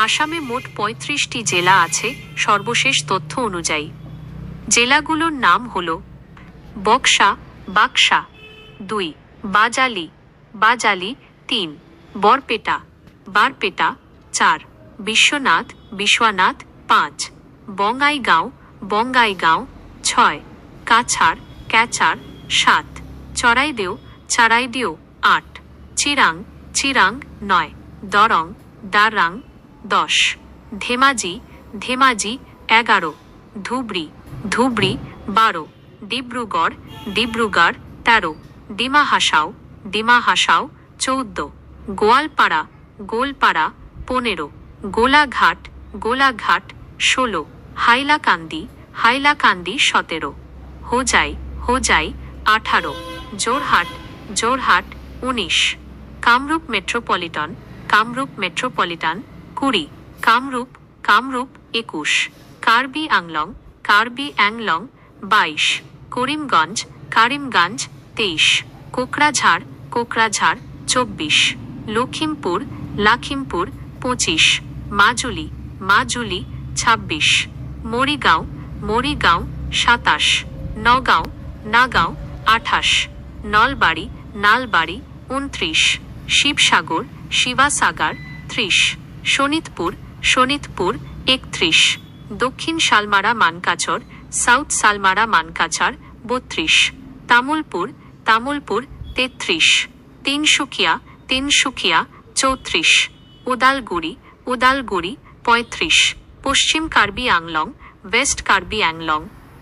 আসামে মোট ৩৫টি জেলা আছে সর্বশেষ তথ্য অনুযায়ী। জেলাগুলোর নাম হল বক্সা বাক্সা, 2 বাজালি বাজালি, 3 বরপেটা বারপেটা, 4 বিশ্বনাথ বিশ্বনাথ, 5 বঙ্গাইগাঁও বঙ্গাইগাঁও, 6 কাছাড় ক্যাচাড়, 7 চরাইদেও চরাইদেও, 8 চিরাং চিরাং, 9 দরং দারাং, 10 ধেমাজি ধেমাজি, 11 ধুবড়ি ধুবড়ি, 12 ডিব্রুগড় ডিব্রুগড়, 13 ডিমা হাসাও ডিমা হাসাও, 14 গোয়ালপাড়া গোলপাড়া, 15 গোলাঘাট গোলাঘাট, 16 হাইলাকান্দি হাইলাকান্দি, 17 হোজাই হোজাই, 18 জোরহাট জোরহাট, 19 কামরূপ মেট্রোপলিটন কামরূপ মেট্রোপলিটন, 20 কামরূপ কামরূপ, 21 কার্বি আংলং কার্বি অ্যাংলং, 22 করিমগঞ্জ কারিমগঞ্জ, 23 কোকরাঝাড় কোকরাঝাড়, 24 লখিমপুর লাখিমপুর, 25 মাজুলি মাজুলি, 26 মরিগাঁও মরিগাঁও, 27 নগাঁও নাগাঁও, 28 নলবাড়ি নালবাড়ি, 29 শিবসাগর শিবাসাগর, 30 শোনিতপুর শোনিতপুর, 31 দক্ষিণ শালমারা মানকাচর সাউথ শালমারা মানকাচর, 32 তামুলপুর তামুলপুর, 33 তিনসুকিয়া তিনসুকিয়া, 34 উদালগুড়ি উদালগুড়ি, 35 পশ্চিম কার্বি আংলং ওয়েস্ট কার্বি আংলং,